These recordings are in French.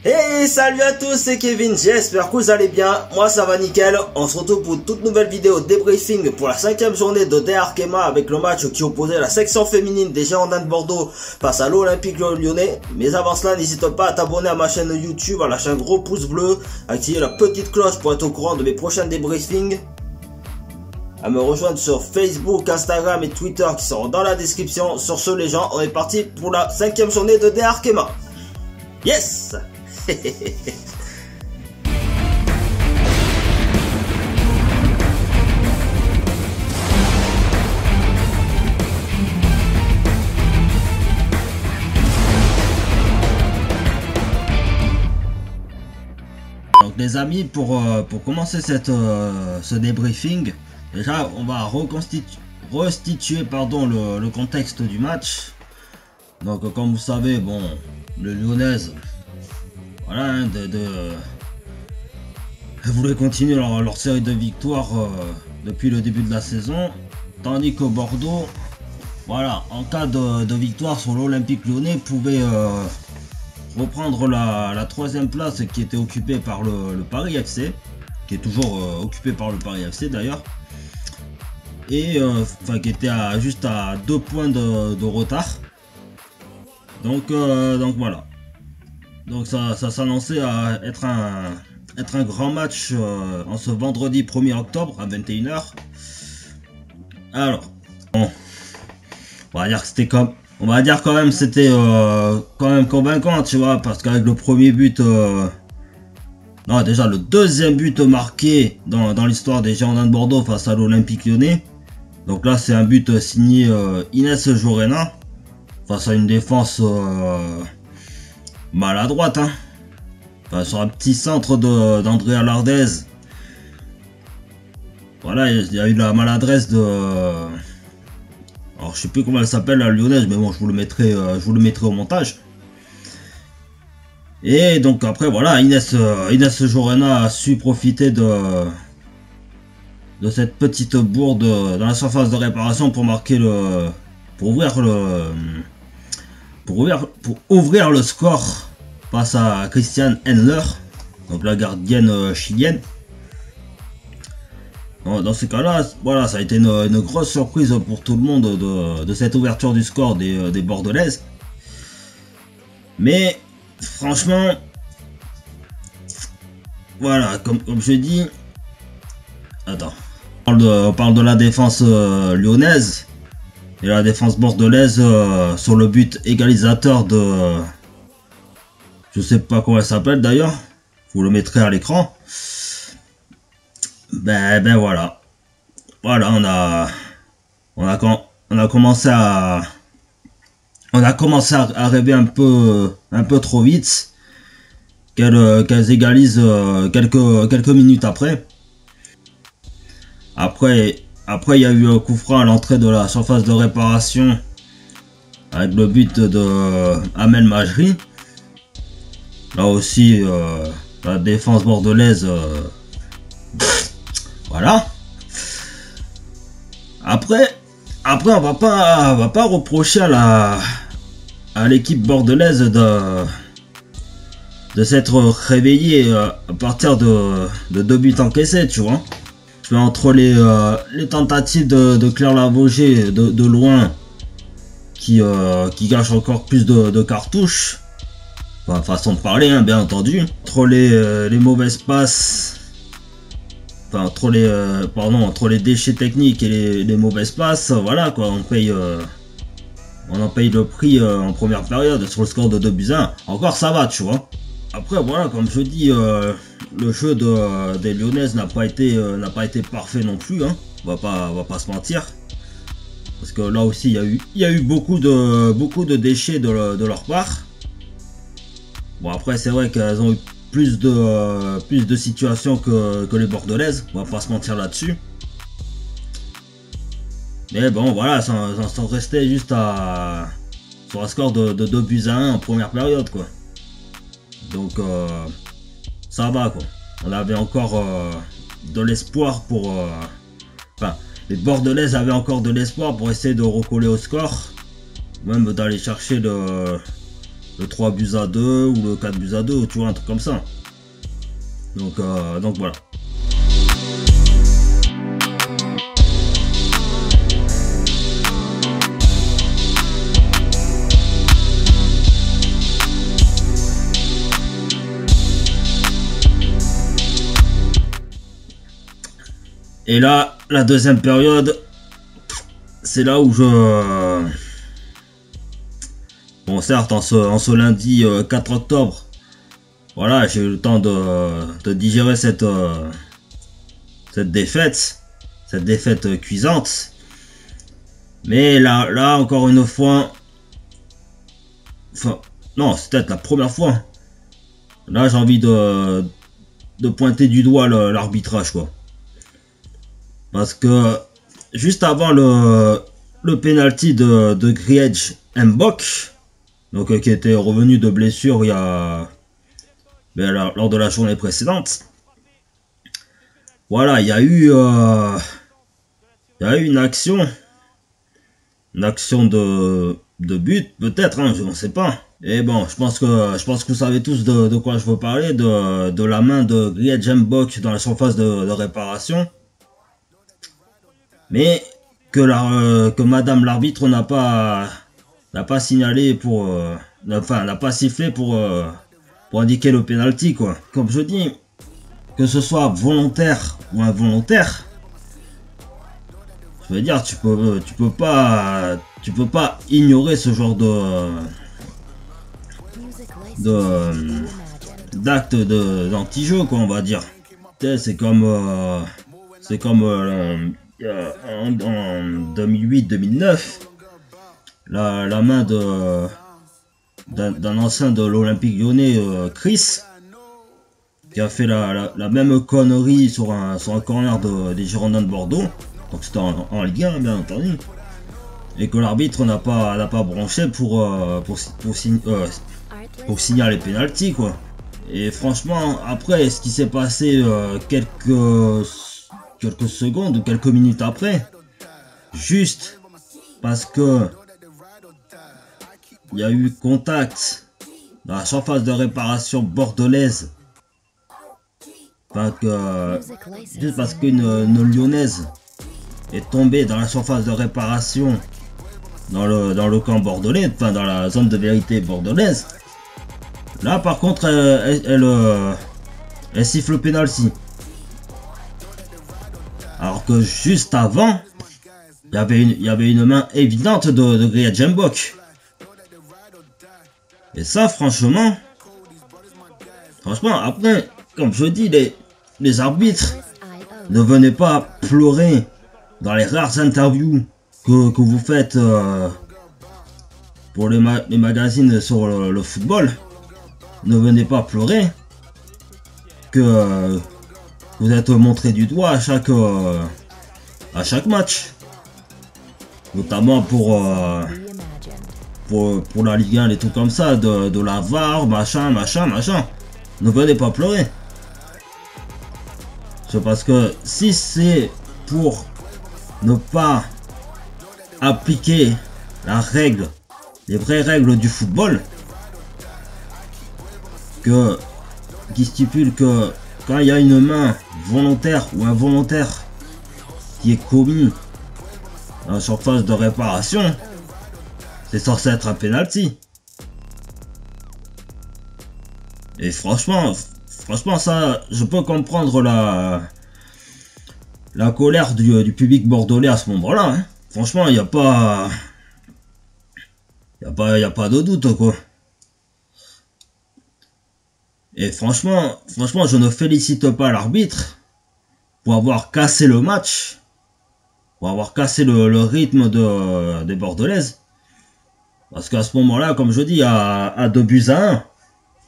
Hey, salut à tous, c'est Kevin, j'espère que vous allez bien, moi ça va nickel. On se retrouve pour une toute nouvelle vidéo débriefing pour la 5e journée de DR Arkema avec le match qui opposait la section féminine des Girondins de Bordeaux face à l'Olympique Lyonnais. Mais avant cela, n'hésite pas à t'abonner à ma chaîne YouTube, à lâcher un gros pouce bleu, à activer la petite cloche pour être au courant de mes prochains débriefings, à me rejoindre sur Facebook, Instagram et Twitter qui seront dans la description. Sur ce les gens, on est parti pour la 5e journée de DR Arkema. Yes. Donc les amis, pour commencer ce débriefing, déjà on va restituer le contexte du match. Donc comme vous savez, bon, le Lyonnaises, voilà, hein, voulaient continuer leur série de victoires depuis le début de la saison, tandis que Bordeaux, voilà, en cas de victoire sur l'Olympique Lyonnais, pouvait reprendre la 3e place qui était occupée par le Paris FC, qui est toujours occupé par le Paris FC d'ailleurs, et qui était juste à 2 points de retard. Donc voilà. Donc ça s'annonçait à être un grand match en ce vendredi 1er octobre à 21 h. Alors, bon, on va dire quand même c'était quand même convaincant, tu vois, parce qu'avec le premier but, non, déjà le deuxième but marqué dans l'histoire des Girondins de Bordeaux face à l'Olympique Lyonnais. Donc là c'est un but signé Inès Jorena face à une défense maladroite, hein. Enfin, sur un petit centre d'Andrea Lardez. Voilà, il y a eu la maladresse de... Alors je sais plus comment elle s'appelle la lyonnaise, mais bon, je vous le mettrai au montage. Et donc après voilà, Inès Jorena a su profiter de cette petite bourde dans la surface de réparation pour marquer pour ouvrir le score face à Christiane Hendler, donc la gardienne chilienne. Dans ce cas-là, voilà, ça a été une grosse surprise pour tout le monde de cette ouverture du score des Bordelaises. Mais franchement, voilà, comme je dis, attends, on parle de la défense lyonnaise. Et la défense bordelaise sur le but égalisateur de... Je sais pas comment elle s'appelle d'ailleurs. Vous le mettrez à l'écran. Ben voilà. Voilà, on a commencé à rêver un peu trop vite qu'elles égalisent quelques minutes après. Après, il y a eu un coup franc à l'entrée de la surface de réparation avec le but de Amel Majri. Là aussi, la défense bordelaise, voilà. Après, on va pas reprocher à l'équipe bordelaise de s'être réveillée à partir de 2 buts encaissés, tu vois. Entre les tentatives de Claire Lavogé de loin qui gâchent encore plus de cartouches, enfin, façon de parler, hein, bien entendu, entre les mauvaises passes, enfin entre les déchets techniques et les mauvaises passes, voilà quoi, on en paye le prix en première période sur le score de 2-1. Encore ça va, tu vois. Après voilà, comme je dis, le jeu des Lyonnaises n'a pas été parfait non plus, hein. On va pas se mentir, parce que là aussi il y a eu beaucoup de déchets de leur part. Bon, après c'est vrai qu'elles ont eu plus de situations que les Bordelaises, on va pas se mentir là-dessus. Mais bon voilà, ça restait juste sur un score de 2-1 en première période quoi. Donc ça va quoi. On avait encore de l'espoir pour... Enfin, les Bordelaises avaient encore de l'espoir pour essayer de recoller au score. Même d'aller chercher le le 3 buts à 2 ou le 4 buts à 2, tu vois, un truc comme ça. Donc voilà. Et là, la deuxième période, c'est là où je... Bon, certes, en ce lundi 4 octobre, voilà, j'ai eu le temps de digérer cette défaite cuisante. Mais là, encore une fois, enfin, non, c'est peut-être la première fois. Là, j'ai envie de pointer du doigt l'arbitrage, quoi. Parce que juste avant le penalty de Griedge Mbok, donc qui était revenu de blessure lors de la journée précédente, voilà, il y a eu une action de but peut-être, hein, je ne sais pas. Et bon, je pense que vous savez tous de quoi je veux parler, de la main de Griedge Mbok dans la surface de réparation. Mais que Madame l'arbitre n'a pas signalé n'a pas sifflé pour indiquer le penalty, quoi. Comme je dis, que ce soit volontaire ou involontaire, je veux dire, tu peux pas ignorer ce genre d'acte d'anti-jeu, quoi, on va dire. C'est comme en 2008-2009, la main d'un ancien de l'Olympique Lyonnais, Chris, qui a fait la même connerie sur un corner des Girondins de Bordeaux. Donc c'était en Ligue 1, bien entendu, et que l'arbitre n'a pas branché pour signaler les pénaltys, quoi. Et franchement, après ce qui s'est passé quelques secondes ou quelques minutes après, juste parce que il y a eu contact dans la surface de réparation bordelaise, juste parce qu'une Lyonnaise est tombée dans la surface de réparation dans le camp bordelais, enfin dans la zone de vérité bordelaise, là par contre elle siffle le penalty. Alors que juste avant, il y avait une main évidente de Griedge Mbok. Et ça, franchement, après, comme je dis, les arbitres ne venaient pas pleurer dans les rares interviews que vous faites pour les magazines sur le football. Ne venez pas pleurer que vous êtes montré du doigt à chaque match, notamment pour la Ligue 1, les trucs comme ça, de la VAR, machin. Ne venez pas pleurer. C'est parce que si c'est pour ne pas appliquer les vraies règles du football, qui stipule que quand il y a une main volontaire ou involontaire qui est commis dans la surface de réparation, c'est censé être un penalty. Et franchement ça, je peux comprendre la colère du public bordelais à ce moment-là, hein. Franchement, il n'y a pas de doute, quoi. Et franchement, je ne félicite pas l'arbitre pour avoir cassé le match, pour avoir cassé le rythme des Bordelaises. Parce qu'à ce moment-là, comme je dis, à 2 buts à 1,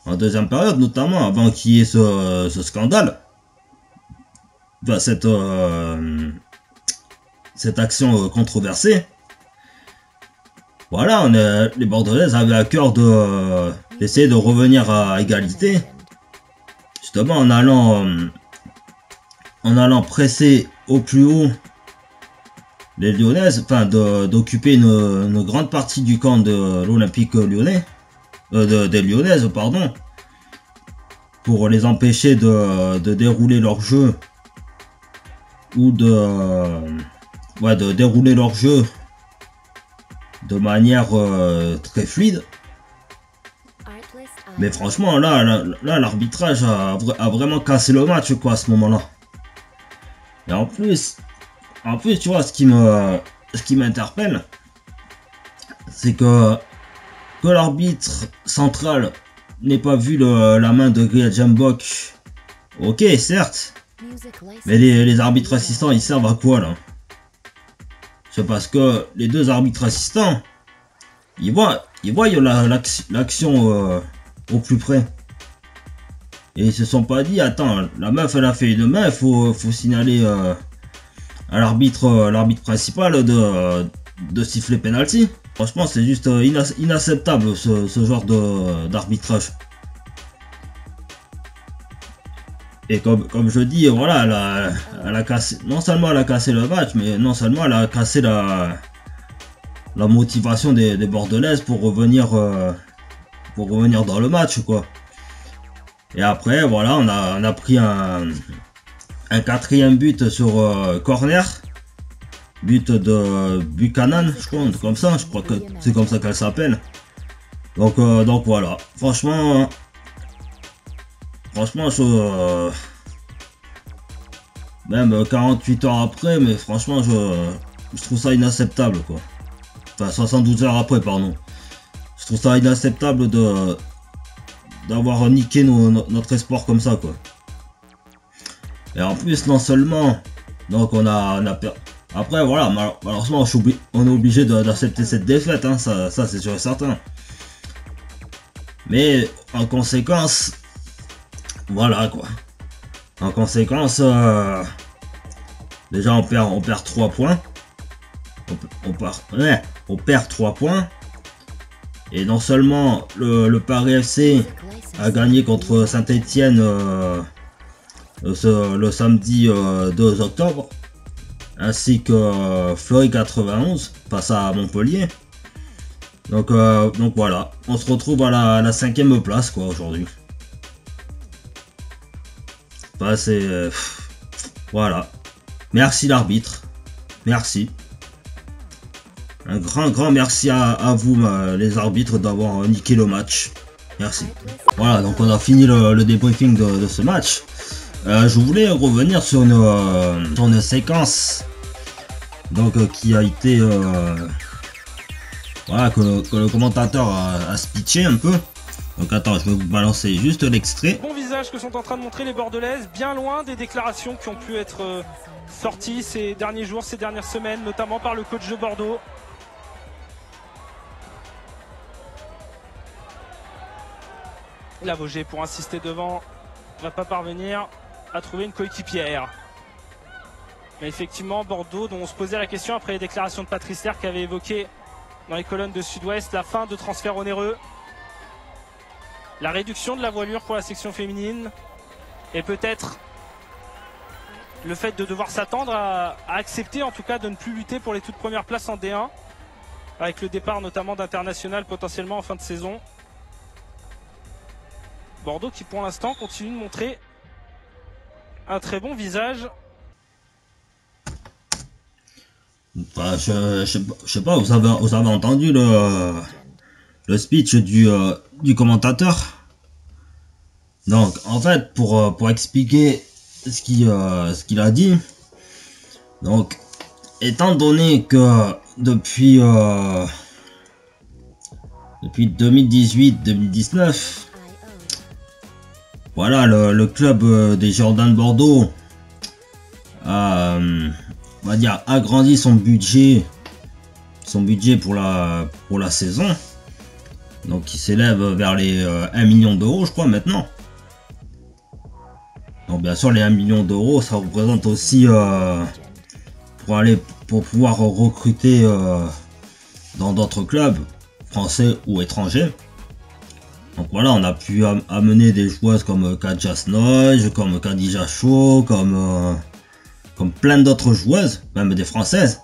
en deuxième période notamment, avant qu'il y ait ce scandale, enfin, cette action controversée, voilà, les Bordelaises avaient à cœur d'essayer de revenir à égalité, justement en allant presser au plus haut les Lyonnaises, enfin d'occuper une grande partie du camp de l'Olympique Lyonnais, des Lyonnaises, pardon, pour les empêcher de dérouler leur jeu ou de dérouler leur jeu de manière très fluide. Mais franchement, là l'arbitrage a vraiment cassé le match, quoi, à ce moment-là. Et en plus, tu vois, ce qui m'interpelle, c'est que l'arbitre central n'ait pas vu la main de Gria Jambok. Ok, certes, mais les arbitres assistants, ils servent à quoi, là? C'est parce que les deux arbitres assistants, ils voient l'action au plus près. Et ils se sont pas dit, attends, la meuf elle a fait une main, il faut signaler à l'arbitre principal de siffler penalty. Franchement, c'est juste inacceptable ce genre d'arbitrage. Et comme je dis, voilà, elle a cassé, non seulement elle a cassé le match, mais non seulement elle a cassé la motivation des Bordelaises pour revenir dans le match, quoi. Et après, voilà, on a pris un quatrième but sur corner, but de Buchanan, je crois, comme ça, je crois que c'est comme ça qu'elle s'appelle. Donc voilà, franchement, même 48 heures après, mais franchement, je trouve ça inacceptable, quoi. Enfin, 72 heures après, pardon. Je trouve ça inacceptable d'avoir niqué notre espoir comme ça, quoi. Et en plus, non seulement, donc on a perdu. Après, voilà, malheureusement, on est obligé d'accepter cette défaite, hein, ça c'est sûr et certain. Mais en conséquence, voilà, quoi. En conséquence, déjà on perd 3 points. On perd 3 points. Et non seulement le Paris FC a gagné contre Saint-Etienne le samedi 2 octobre, ainsi que Fleury 91 face à Montpellier. Donc voilà, on se retrouve à la 5e place, quoi, aujourd'hui. Bah, c'est voilà. Merci l'arbitre, merci. Un grand merci à vous, les arbitres, d'avoir niqué le match. Merci. Voilà, donc on a fini le débriefing de ce match. Je voulais revenir sur une séquence donc qui a été voilà, que le commentateur a speeché un peu. Donc attends, je vais vous balancer juste l'extrait. Bon visage que sont en train de montrer les Bordelaises, bien loin des déclarations qui ont pu être sorties ces derniers jours, ces dernières semaines, notamment par le coach de Bordeaux. Lavogé, pour insister devant, ne va pas parvenir à trouver une coéquipière. Mais effectivement, Bordeaux, dont on se posait la question après les déclarations de Patrice Lerck qui avait évoqué dans les colonnes de Sud-Ouest la fin de transferts onéreux, la réduction de la voilure pour la section féminine, et peut-être le fait de devoir s'attendre à accepter en tout cas de ne plus lutter pour les toutes premières places en D1, avec le départ notamment d'International potentiellement en fin de saison. Bordeaux qui pour l'instant continue de montrer un très bon visage. Bah, je sais pas, vous avez entendu le speech du commentateur. Donc en fait, pour expliquer ce qu'il a dit, donc étant donné que depuis 2018-2019, voilà, le club des Girondins de Bordeaux a, on va dire, agrandi son budget pour la saison. Donc il s'élève vers les 1 million d'euros, je crois, maintenant. Donc bien sûr, les 1 million d'euros, ça représente aussi pour pouvoir recruter dans d'autres clubs français ou étrangers. Donc voilà, on a pu amener des joueuses comme Kadja Snoy, comme Khadija Cho, comme plein d'autres joueuses, même des françaises.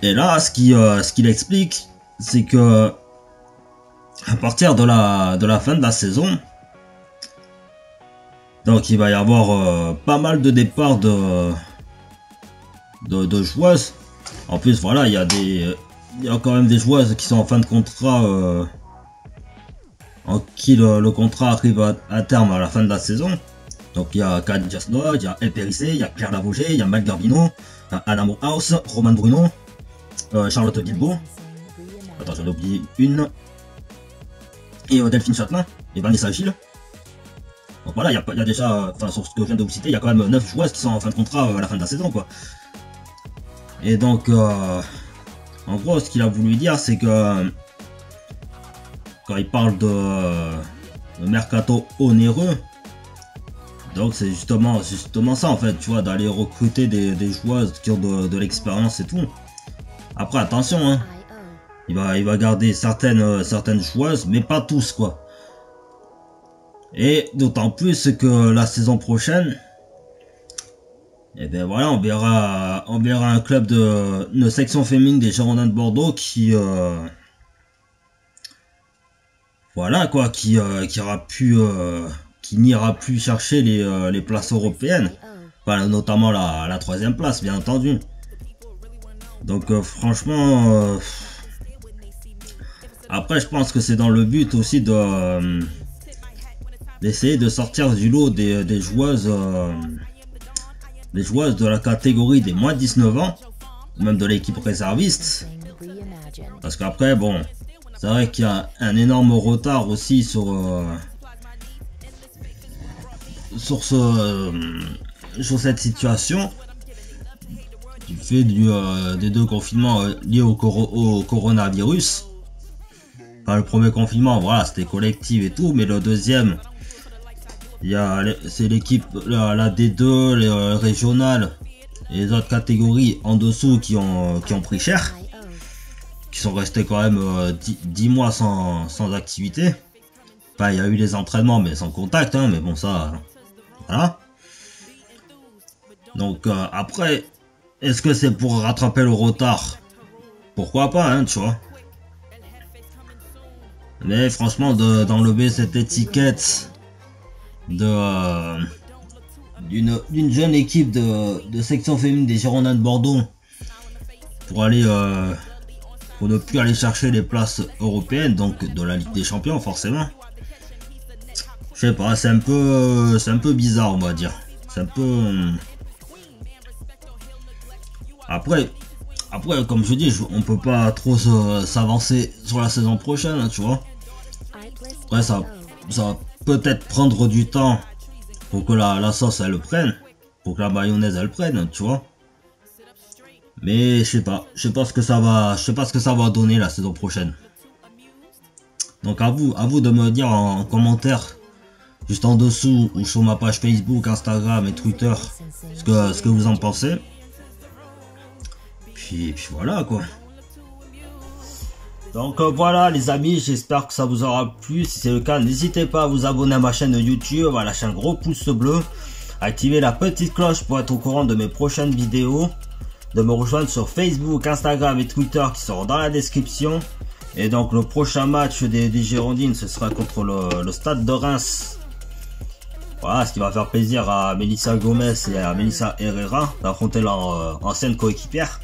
Et là, ce qu'il explique, c'est que à partir de la fin de la saison, donc il va y avoir pas mal de départs de joueuses. En plus, voilà, il y a quand même des joueuses qui sont en fin de contrat, en qui le contrat arrive à terme à la fin de la saison. Donc il y a Khadija Snow, il y a El Périssé, il y a Claire Lavogé, il y a Mal Garbino, Anna Morehouse, Roman Bruno, Charlotte Bilbao. Attends, j'en ai oublié une. Et Delphine Châtelain et Vanessa Gilles. Donc voilà, il y a déjà, enfin sur ce que je viens de vous citer, il y a quand même 9 joueuses qui sont en fin de contrat à la fin de la saison, quoi. Et donc, en gros, ce qu'il a voulu dire, c'est que quand il parle de mercato onéreux, donc c'est justement ça en fait, tu vois, d'aller recruter des joueuses qui ont de l'expérience et tout. Après, attention, hein, il va garder certaines joueuses, mais pas tous, quoi. Et d'autant plus que la saison prochaine, et ben voilà, on verra un club de section féminine des Girondins de Bordeaux qui voilà quoi, qui n'ira plus chercher les places européennes, enfin, notamment la 3e place, bien entendu. Donc franchement, après je pense que c'est dans le but aussi d'essayer de sortir du lot des joueuses de la catégorie des moins de 19 ans, même de l'équipe réserviste, parce qu'après bon, c'est vrai qu'il y a un énorme retard aussi sur cette situation du fait des 2 confinements liés au coronavirus. Enfin, le premier confinement, voilà, c'était collectif et tout, mais le deuxième, c'est l'équipe, la D2, les régionales et les autres catégories en dessous qui ont pris cher, qui sont restés quand même 10 mois sans activité. Enfin, il y a eu les entraînements mais sans contact, hein, mais bon, ça, voilà. Donc après, est-ce que c'est pour rattraper le retard? Pourquoi pas, hein, tu vois. Mais franchement, d'enlever cette étiquette d'une jeune équipe de section féminine des Girondins de Bordeaux pour ne plus aller chercher les places européennes, donc de la Ligue des Champions forcément. Je sais pas, c'est un peu bizarre, on va dire. C'est un peu après comme je dis, on peut pas trop s'avancer sur la saison prochaine, hein, tu vois. Après ça va peut-être prendre du temps pour que la sauce elle prenne, pour que la mayonnaise elle prenne, tu vois. Mais je sais pas ce que ça va donner la saison prochaine. Donc à vous de me dire en commentaire juste en dessous ou sur ma page Facebook, Instagram et Twitter ce que vous en pensez. Puis voilà quoi. Donc voilà les amis, j'espère que ça vous aura plu. Si c'est le cas, n'hésitez pas à vous abonner à ma chaîne YouTube, à lâcher un gros pouce bleu, activer la petite cloche pour être au courant de mes prochaines vidéos, de me rejoindre sur Facebook, Instagram et Twitter qui seront dans la description. Et donc le prochain match des Girondines, ce sera contre le Stade de Reims. Voilà, ce qui va faire plaisir à Melissa Gomez et à Melissa Herrera d'affronter leur ancienne coéquipière.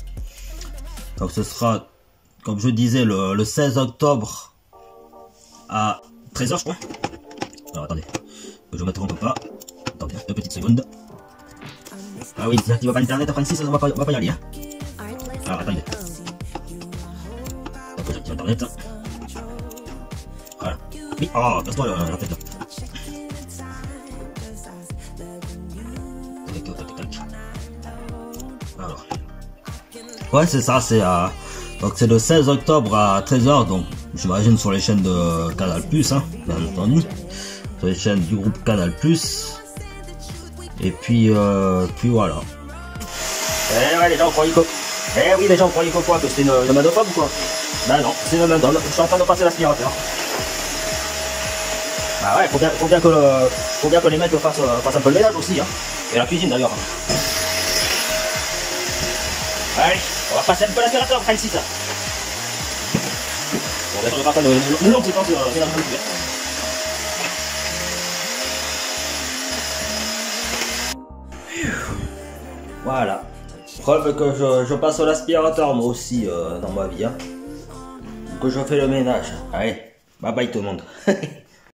Donc ce sera, comme je disais, le 16 octobre à 13 h je crois. Alors attendez, que je me trompe pas. Attendez, 2 petites secondes. Ah oui, si tu vas pas internet à Francis, on va pas y aller. Hein. Alors attendez. Donc j'active internet. Voilà. Oui, oh, casse-toi la tête là. Alors. Ouais, c'est ça, donc c'est le 16 octobre à 13 h, donc j'imagine sur les chaînes de Canal+, hein, bien entendu, sur les chaînes du groupe Canal+. Et puis voilà. Eh ouais, les gens croient les gens croient quoi, que c'est une main de femme ou quoi? Ben non, c'est une main d'homme, je suis en train de passer l'aspirateur. Bah ouais, faut bien que les mecs fassent un peu le ménage aussi, hein, et la cuisine d'ailleurs. Allez, on va passer un peu l'aspirateur, Francis. Bon, ben, je repars le long séquence de la première. Voilà. Preuve que je passe à l'aspirateur moi aussi dans ma vie. Hein. Que je fais le ménage. Allez, bye bye tout le monde.